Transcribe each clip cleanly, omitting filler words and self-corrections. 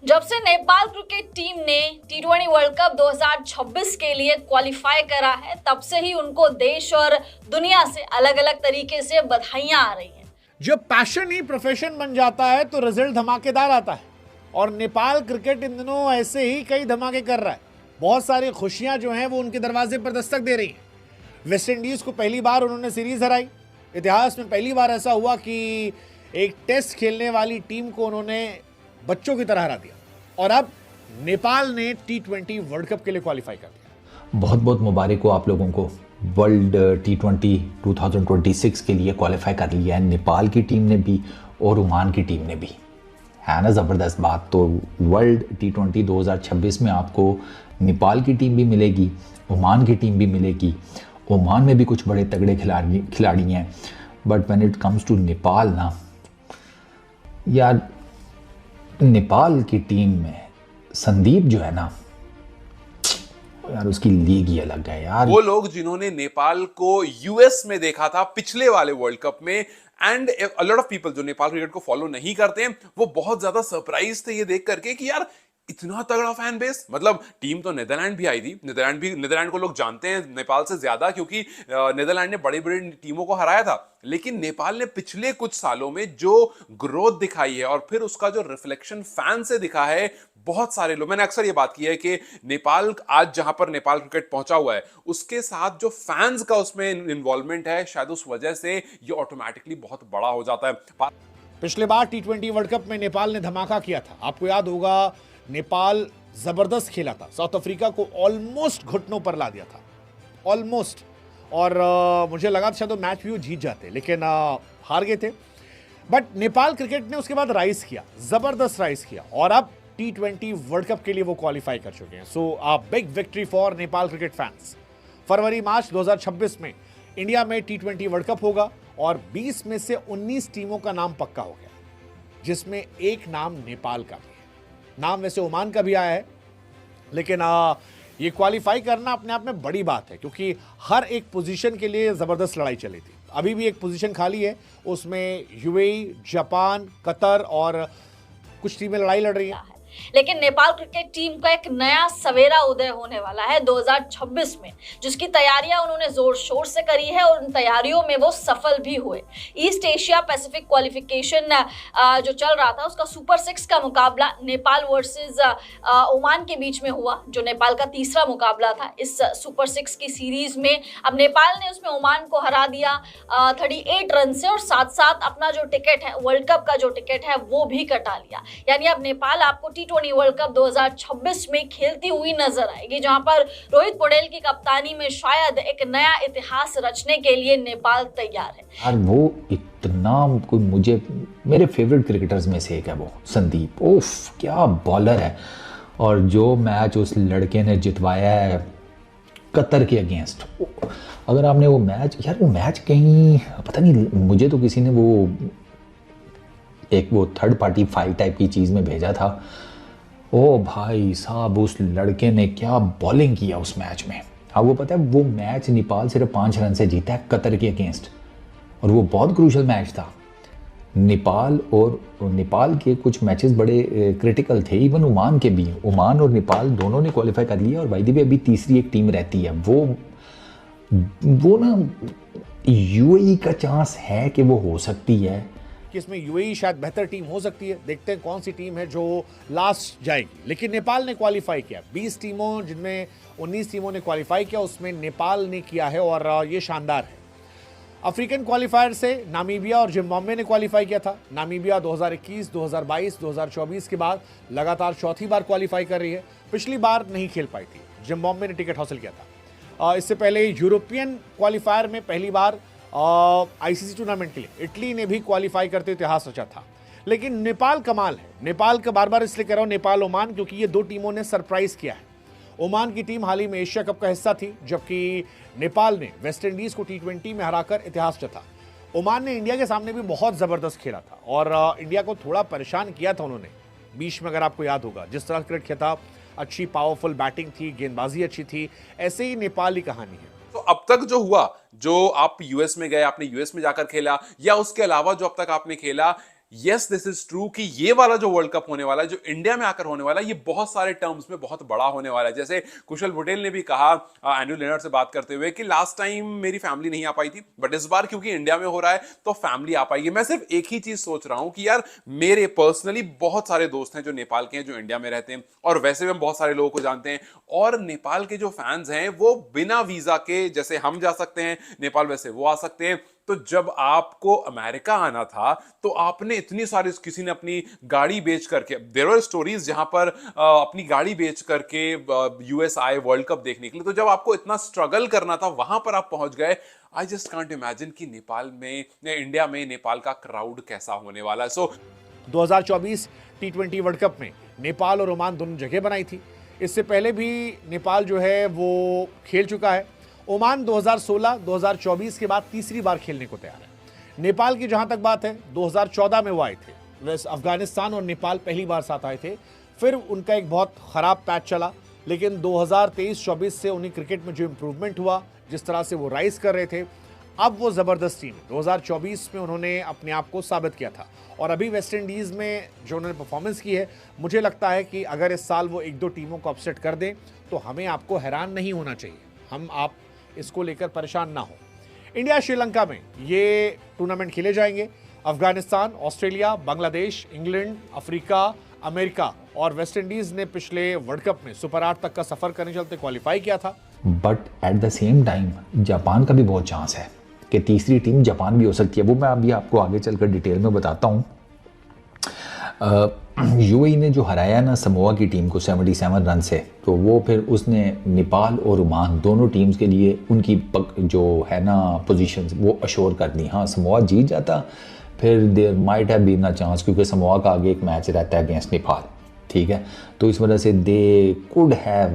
जब से Nepal cricket team ने टी20 वर्ल्ड कप 2026 के लिए क्वालिफाई करा है, तब से ही उनको देश और दुनिया से अलग अलग तरीके से बधाइयां आ रही हैं। जब पैशन ही प्रोफेशन बन जाता है तो रिजल्ट धमाकेदार आता है और नेपाल क्रिकेट इन दिनों ऐसे ही कई धमाके कर रहा है। बहुत सारी खुशियां जो हैं वो उनके दरवाजे पर दस्तक दे रही हैं। वेस्ट इंडीज को पहली बार उन्होंने सीरीज हराई। इतिहास में पहली बार ऐसा हुआ कि एक टेस्ट खेलने वाली टीम को उन्होंने बच्चों की तरह हरा दिया और अब नेपाल ने टी20 वर्ल्ड कप के लिए क्वालिफाई कर दिया। बहुत बहुत मुबारक हो आप लोगों को। वर्ल्ड टी20 2026 के लिए क्वालिफाई कर लिया है नेपाल की टीम ने भी और ओमान की टीम ने भी, है ना ज़बरदस्त बात। तो वर्ल्ड टी20 2026 में आपको नेपाल की टीम भी मिलेगी, ओमान की टीम भी मिलेगी। ओमान में भी कुछ बड़े तगड़े खिलाड़ी हैं, but when it comes to Nepal ना यार, नेपाल की टीम में संदीप जो है ना यार, उसकी लीग ही अलग है यार। वो लोग जिन्होंने नेपाल को यूएस में देखा था पिछले वाले वर्ल्ड कप में, and a lot of people जो नेपाल क्रिकेट को फॉलो नहीं करते हैं वो बहुत ज्यादा सरप्राइज थे ये देख करके कि यार इतना तगड़ा फैन बेस। मतलब टीम तो नीदरलैंड भी आई थी, नीदरलैंड को लोग जानते हैं नेपाल से ज्यादा क्योंकि नीदरलैंड ने बड़ी बड़ी टीमों को हराया था, लेकिन नेपाल ने पिछले कुछ सालों में जो ग्रोथ दिखाई है और फिर उसका जो रिफ्लेक्शन फैन से दिखा है, बहुत सारे लोग, मैंने अक्सर ये बात की है कि नेपाल आज जहां पर नेपाल क्रिकेट पहुंचा हुआ है उसके साथ जो फैंस का उसमें इन्वॉल्वमेंट है, शायद उस वजह से ये ऑटोमेटिकली बहुत बड़ा हो जाता है। पिछले बार टी20 वर्ल्ड कप में नेपाल ने धमाका किया था। आपको याद होगा नेपाल जबरदस्त खेला था, साउथ अफ्रीका को ऑलमोस्ट घुटनों पर ला दिया था, ऑलमोस्ट। और मुझे लगा था शायद वो मैच भी वो जीत जाते, लेकिन हार गए थे। बट नेपाल क्रिकेट ने उसके बाद राइज किया, जबरदस्त राइज किया और अब टी20 वर्ल्ड कप के लिए वो क्वालिफाई कर चुके हैं। So a big victory for Nepal cricket fans. फरवरी मार्च 2026 में इंडिया में टी20 वर्ल्ड कप होगा और 20 में से 19 टीमों का नाम पक्का हो गया, जिसमें एक नाम नेपाल का भी है। नाम वैसे ओमान का भी आया है, लेकिन ये क्वालिफाई करना अपने आप में बड़ी बात है क्योंकि हर एक पोजीशन के लिए ज़बरदस्त लड़ाई चली थी। अभी भी एक पोजीशन खाली है, उसमें यूएई, जापान, कतर और कुछ टीमें लड़ाई लड़ रही हैं। लेकिन नेपाल क्रिकेट टीम का एक नया सवेरा उदय होने वाला है 2026 में, जिसकी तैयारियां उन्होंने जोर शोर से करी है और उन तैयारियों में वो सफल भी हुए। ईस्ट एशिया पैसिफिक क्वालिफिकेशन जो चल रहा था उसका सुपर 6 का मुकाबला नेपाल वर्सेस ओमान के बीच में हुआ, जो नेपाल का तीसरा मुकाबला था इस सुपर 6 की सीरीज में। अब नेपाल ने उसमें ओमान को हरा दिया 38 रन से और साथ साथ अपना जो टिकट है, वर्ल्ड कप का जो टिकट है, वो भी कटा लिया। यानी अब नेपाल आपको टी20 वर्ल्ड कप 2026 में खेलती हुई नजर आएगी, जहां पर रोहित पटेल की कप्तानी में शायद एक नया इतिहास रचने के लिए नेपाल तैयार है। यार वो इतना कोई, मुझे मेरे फेवरेट क्रिकेटर्स में से एक है वो संदीप। ओफ क्या बॉलर है। और जो मैच उस लड़के ने जितवाया है कतर के अगेंस्ट, अगर आपने वो मैच, यार वो मैच कहीं पता नहीं, मुझे तो किसी ने वो थर्ड पार्टी फाइल टाइप की चीज़ में भेजा था। ओ भाई साहब, उस लड़के ने क्या बॉलिंग किया उस मैच में। आपको पता है वो मैच नेपाल सिर्फ 5 रन से जीता है कतर के अगेंस्ट, और वो बहुत क्रूशल मैच था। नेपाल के कुछ मैचेस बड़े क्रिटिकल थे, इवन ओमान के भी। ओमान और नेपाल दोनों ने क्वालिफाई कर लिया और भाई भी अभी तीसरी एक टीम रहती है, वो ना यूएई का चांस है कि वो हो सकती है कि इसमें यूएई शायद बेहतर टीम हो सकती है। देखते हैं कौन सी टीम है जो लास्ट जाएगी। लेकिन नेपाल ने क्वालिफाई किया, 20 टीमों जिनमें 19 टीमों ने क्वालिफाई किया, उसमें नेपाल ने किया है और ये शानदार है। अफ्रीकन क्वालिफायर से नामीबिया और जिम्बाब्वे ने क्वालिफाई किया था। नामीबिया 2021, 2022, 2024 के बाद लगातार चौथी बार क्वालिफाई कर रही है। पिछली बार नहीं खेल पाई थी, जिम्बाब्वे ने टिकट हासिल किया था। इससे पहले यूरोपियन क्वालिफायर में पहली बार आईसीसी टूर्नामेंट के लिए इटली ने भी क्वालिफाई करते इतिहास रचा था। लेकिन नेपाल कमाल है। नेपाल का बार बार इसलिए कह रहा हूं नेपाल ओमान, क्योंकि ये दो टीमों ने सरप्राइज किया है। ओमान की टीम हाल ही में एशिया कप का हिस्सा थी, जबकि नेपाल ने वेस्ट इंडीज को टी20 में हराकर इतिहास रचा। ओमान ने इंडिया के सामने भी बहुत जबरदस्त खेला था और इंडिया को थोड़ा परेशान किया था उन्होंने बीच में, अगर आपको याद होगा। जिस तरह क्रिकेट खेला था, अच्छी पावरफुल बैटिंग थी, गेंदबाजी अच्छी थी। ऐसे ही नेपाल की कहानी है। तो अब तक जो हुआ, जो आप यूएस में गए, आपने यूएस में जाकर खेला, या उसके अलावा जो अब तक आपने खेला, यस दिस इज ट्रू कि ये वाला जो वर्ल्ड कप होने वाला है, जो इंडिया में आकर होने वाला है, ये बहुत सारे टर्म्स में बहुत बड़ा होने वाला है। जैसे कुशल पटेल ने भी कहा एंड्रू लेनर्ड से बात करते हुए कि लास्ट टाइम मेरी फैमिली नहीं आ पाई थी, बट इस बार क्योंकि इंडिया में हो रहा है तो फैमिली आ पाएगी। मैं सिर्फ एक ही चीज सोच रहा हूं कि यार मेरे पर्सनली बहुत सारे दोस्त हैं जो नेपाल के हैं, जो इंडिया में रहते हैं, और वैसे भी हम बहुत सारे लोगों को जानते हैं, और नेपाल के जो फैंस हैं वो बिना वीजा के, जैसे हम जा सकते हैं नेपाल वैसे वो आ सकते हैं। तो जब आपको अमेरिका आना था तो आपने इतनी सारी, किसी ने अपनी गाड़ी बेच करके, देयर वर स्टोरीज जहां पर अपनी गाड़ी बेच करके यूएस आए वर्ल्ड कप देखने के लिए। तो जब आपको इतना स्ट्रगल करना था, वहां पर आप पहुंच गए। आई जस्ट कांट इमेजिन कि नेपाल में, इंडिया में नेपाल का क्राउड कैसा होने वाला है। सो 2024 T20 वर्ल्ड कप में नेपाल और ओमान दोनों जगह बनाई थी। इससे पहले भी नेपाल जो है वो खेल चुका है। ओमान 2016, 2024 के बाद तीसरी बार खेलने को तैयार है। नेपाल की जहां तक बात है, 2014 में वो आए थे। वैसे अफगानिस्तान और नेपाल पहली बार साथ आए थे, फिर उनका एक बहुत खराब पैच चला, लेकिन 2023-24 से उन्हें क्रिकेट में जो इंप्रूवमेंट हुआ, जिस तरह से वो राइज कर रहे थे, अब वो जबरदस्त टीम। 2024 में उन्होंने अपने आप को साबित किया था, और अभी वेस्ट इंडीज में जो उन्होंने परफॉर्मेंस की है, मुझे लगता है कि अगर इस साल वो 1-2 टीमों को अपसेट कर दें तो हमें आपको हैरान नहीं होना चाहिए, हम आप इसको लेकर परेशान ना हो। इंडिया श्रीलंका में ये टूर्नामेंट खेले जाएंगे। Afghanistan, Australia, Bangladesh, England, Africa, America और वेस्ट इंडीज ने पिछले वर्ल्ड कप में सुपर 8 तक का सफर करने चलते क्वालिफाई किया था। But at the same time Japan का भी बहुत चांस है कि तीसरी टीम जापान भी हो सकती है। वो मैं अभी आपको आगे चलकर डिटेल में बताता हूँ। यूएई ने जो हराया ना समोआ की टीम को 77 रन से, तो वो फिर उसने नेपाल और ओमान दोनों टीम्स के लिए उनकी जो है ना पोजीशंस वो अश्योर कर दी। हाँ, समोआ जीत जाता फिर there might have been a chance, क्योंकि समोआ का आगे एक मैच रहता है अगेंस्ट नेपाल, ठीक है। तो इस वजह से they could have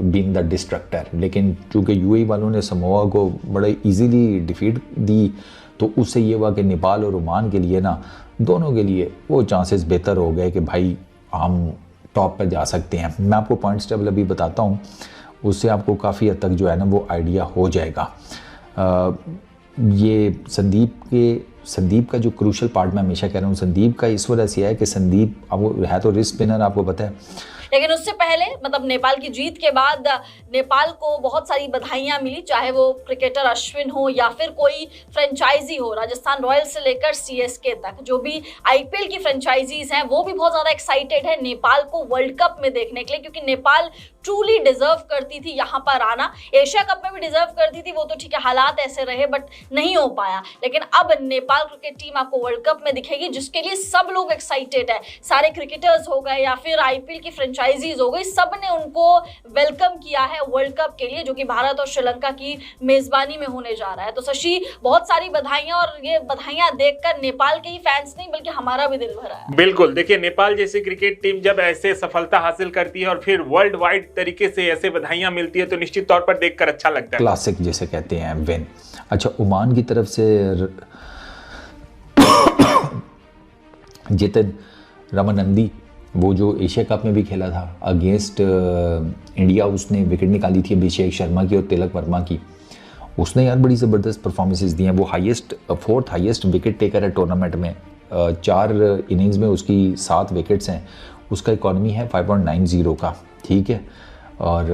been the destructor, लेकिन चूँकि यूएई वालों ने समोआ को बड़े इजीली डिफीट दी, तो उससे ये हुआ कि नेपाल और ओमान के लिए ना, दोनों के लिए वो चांसेस बेहतर हो गए कि भाई हम टॉप पर जा सकते हैं। मैं आपको पॉइंट्स टेबल अभी बताता हूँ, उससे आपको काफ़ी हद तक जो है ना वो आइडिया हो जाएगा। ये संदीप का जो क्रूशल पार्ट मैं हमेशा कह रहा हूँ, संदीप का इस वजह से है कि संदीप अब है तो रिस्ट स्पिनर, आपको पता है। लेकिन उससे पहले, मतलब नेपाल की जीत के बाद नेपाल को बहुत सारी बधाइयां मिली, चाहे वो क्रिकेटर अश्विन हो या फिर कोई फ्रेंचाइजी हो, राजस्थान रॉयल्स से लेकर सीएसके तक, जो भी आईपीएल की फ्रेंचाइजीज हैं वो भी बहुत ज्यादा एक्साइटेड है नेपाल को वर्ल्ड कप में देखने के लिए, क्योंकि नेपाल ट्रूली डिजर्व करती थी यहाँ पर आना। एशिया कप में भी डिजर्व करती थी, वो तो ठीक है हालात ऐसे रहे बट नहीं हो पाया, लेकिन अब नेपाल क्रिकेट टीम आपको वर्ल्ड कप में दिखेगी, जिसके लिए सब लोग एक्साइटेड है। सारे क्रिकेटर्स हो गए या फिर आईपीएल की फ्रेंचाइजीज हो गई, सब ने उनको वेलकम किया है वर्ल्ड कप के लिए, जो कि भारत और श्रीलंका की मेजबानी में होने जा रहा है। तो शशि, बहुत सारी बधाइयां, और ये बधाइयां देखकर नेपाल के ही फैंस नहीं बल्कि हमारा भी दिल भरा है। बिल्कुल, देखिए नेपाल जैसी क्रिकेट टीम जब ऐसे सफलता हासिल करती है और फिर वर्ल्ड वाइड तरीके से ऐसे बधाइयां मिलती है तो निश्चित तौर पर देखकर अच्छा लगता है। क्लासिक जिसे कहते हैं विन। अच्छा, ओमान की तरफ से जितिन रामानंदी, वो जो एशिया कप में भी खेला था अगेंस्ट इंडिया, उसने विकेट निकाली थी अभिषेक शर्मा की और तिलक वर्मा की। उसने यार बड़ी ज़बरदस्त परफॉर्मेंसेस दी हैं। वो फोर्थ हाईएस्ट विकेट टेकर है टूर्नामेंट में। 4 इनिंग्स में उसकी 7 विकेट्स हैं। उसका इकॉनमी है 5.90 का, ठीक है, और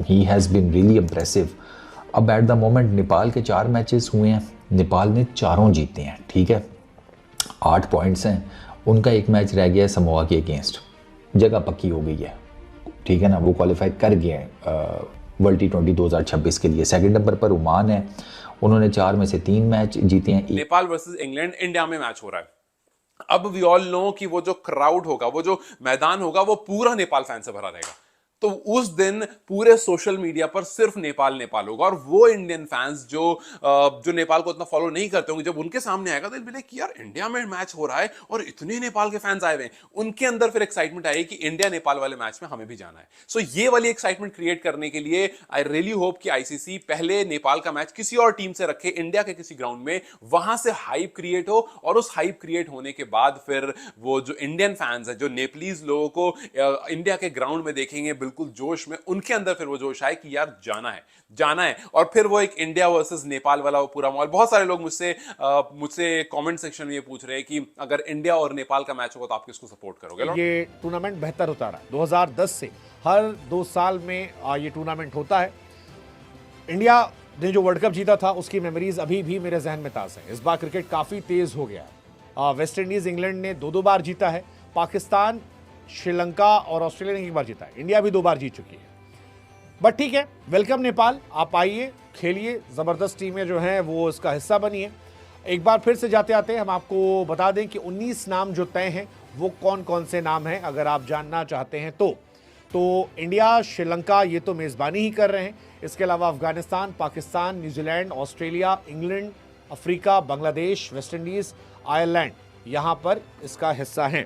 he has been really impressive. अब एट द मोमेंट नेपाल के 4 मैचेस हुए हैं, नेपाल ने चारों जीते हैं, ठीक है, 8 पॉइंट्स हैं। उनका एक मैच रह गया है समोआ के अगेंस्ट, जगह पक्की हो गई है, ठीक है ना, वो क्वालिफाई कर गए हैं वर्ल्ड T20 2026 के लिए। सेकंड नंबर पर ओमान है, उन्होंने 4 में से 3 मैच जीते हैं। नेपाल वर्सेस इंग्लैंड इंडिया में मैच हो रहा है। अब वी ऑल नो कि वो जो क्राउड होगा, वो जो मैदान होगा, वो पूरा नेपाल फैन से भरा रहेगा। तो उस दिन पूरे सोशल मीडिया पर सिर्फ नेपाल नेपाल होगा, और वो इंडियन फैंस जो नेपाल को इतना फॉलो नहीं करते होंगे, जब उनके सामने आएगा तो बोले कि यार इंडिया में मैच हो रहा है और इतने नेपाल के फैंस आए हुए हैं, उनके अंदर फिर एक्साइटमेंट आएगी कि इंडिया नेपाल वाले मैच में हमें भी जाना है। सो ये वाली एक्साइटमेंट क्रिएट करने के लिए आई रियली होप कि आईसीसी पहले नेपाल का मैच किसी और टीम से रखे, इंडिया के किसी ग्राउंड में, वहां से हाइप क्रिएट हो, और उस हाइप क्रिएट होने के बाद फिर वो जो इंडियन फैंस है, जो नेपालीज लोगों को इंडिया के ग्राउंड में देखेंगे, बिल्कुल जोश में, उनके अंदर फिर वो जोश आए कि यार जाना है। और फिर वो एक इंडिया वर्सेस नेपाल वाला वो पूरा माहौल। बहुत सारे लोग मुझसे कमेंट सेक्शन में ये पूछ रहे हैं कि अगर इंडिया और नेपाल का मैच होगा तो आप किसको सपोर्ट करोगे? ये टूर्नामेंट बेहतर होता रहा 2010 से, हर 2 साल में ये टूर्नामेंट होता है। इंडिया ने जो वर्ल्ड कप जीता था उसकी मेमोरीज अभी भी मेरे जहन में ताज़ा है। इस बार क्रिकेट काफ़ी तेज़ हो गया है। वेस्ट इंडीज़, इंग्लैंड ने 2 बार जीता है, पाकिस्तान, श्रीलंका और ऑस्ट्रेलिया ने 1 बार जीता है, इंडिया भी 2 बार जीत चुकी है। बट ठीक है, वेलकम नेपाल, आप आइए, खेलिए, ज़बरदस्त टीमें जो हैं वो इसका हिस्सा बनी है। एक बार फिर से जाते आते हम आपको बता दें कि 19 नाम जो तय हैं वो कौन कौन से नाम हैं, अगर आप जानना चाहते हैं तो इंडिया, श्रीलंका ये तो मेज़बानी ही कर रहे हैं। इसके अलावा Afghanistan, Pakistan, New Zealand, Australia, England, Africa, Bangladesh, West Indies, Ireland यहाँ पर इसका हिस्सा हैं।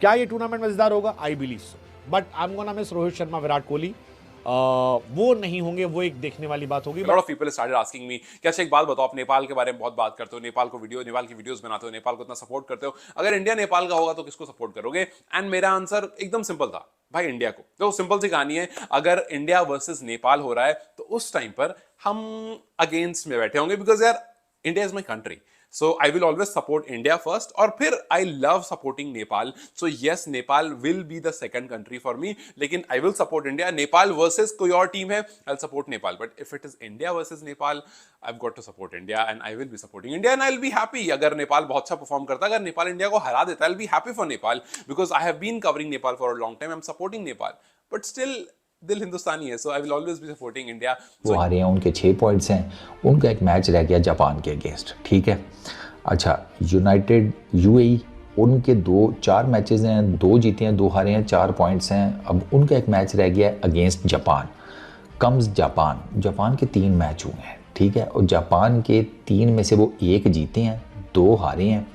क्या ये टूर्नामेंट मज़ेदार होगा? I believe so, but I am gonna miss Rohit Sharma, Virat Kohli. वो नहीं होंगे, वो एक देखने वाली बात होगी। Lot of people started asking me कि अच्छा एक बात बताओ, आप नेपाल के बारे में बहुत बात करते हो, नेपाल की वीडियोस बनाते हो, नेपाल को इतना सपोर्ट करते हो, अगर इंडिया नेपाल का होगा तो किसको सपोर्ट करोगे? एंड मेरा आंसर एकदम सिंपल था, भाई इंडिया को। तो सिंपल सी कहानी है, अगर इंडिया वर्सेस नेपाल हो रहा है तो उस टाइम पर हम अगेंस्ट में बैठे होंगे, बिकॉज यार India is my country, so I will always support India first, और फिर I love supporting Nepal, so yes Nepal will be the second country for me, लेकिन I will support India। Nepal versus कोई और team है, I'll support Nepal, but if it is India versus Nepal, I've got to support India and I will be supporting India and I'll be happy अगर नेपाल बहुत अच्छा perform करता, अगर Nepal India को हरा देता, I'll be happy for Nepal because I have been covering Nepal for a long time, I'm supporting Nepal, but still दिल हिंदुस्तानी है, so I will always be supporting India। वो आ रहे हैं, उनके 6 पॉइंट्स हैं, उनका एक मैच रह गया जापान के अगेंस्ट, ठीक है। अच्छा, यूनाइटेड यूएई, उनके 4 मैचेस हैं, 2 जीते हैं, 2 हारे हैं, 4 पॉइंट्स हैं। अब उनका एक मैच रह गया है अगेंस्ट जापान। कम्स जापान के 3 मैच हुए हैं, ठीक है, और जापान के 3 में से वो 1 जीते हैं, 2 हारे हैं।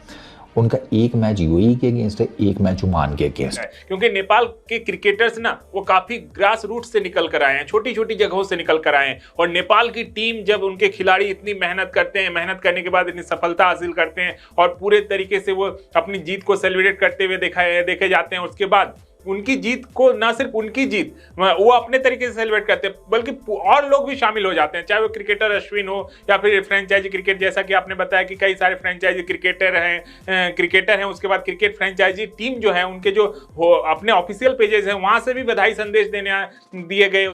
उनका 1 मैच यूएई के अगेंस्ट है, 1 मैच ओमान के अगेंस्ट है। क्योंकि नेपाल के क्रिकेटर्स ना वो काफी ग्रास रूट से निकल कर आए हैं, छोटी छोटी जगहों से निकल कर आए हैं, और नेपाल की टीम जब उनके खिलाड़ी इतनी मेहनत करते हैं, मेहनत करने के बाद इतनी सफलता हासिल करते हैं और पूरे तरीके से वो अपनी जीत को सेलिब्रेट करते हुए देखे जाते हैं, उसके बाद उनकी जीत को, ना सिर्फ उनकी जीत वो अपने तरीके से सेलिब्रेट करते हैं, बल्कि और लोग भी शामिल हो जाते हैं, चाहे वो क्रिकेटर अश्विन हो या फिर फ्रेंचाइजी क्रिकेट, जैसा कि आपने बताया कि कई सारे फ्रेंचाइजी क्रिकेटर हैं। उसके बाद क्रिकेट फ्रेंचाइजी टीम जो है, उनके जो अपने ऑफिशियल पेजेस हैं वहां से भी बधाई संदेश दिए गए।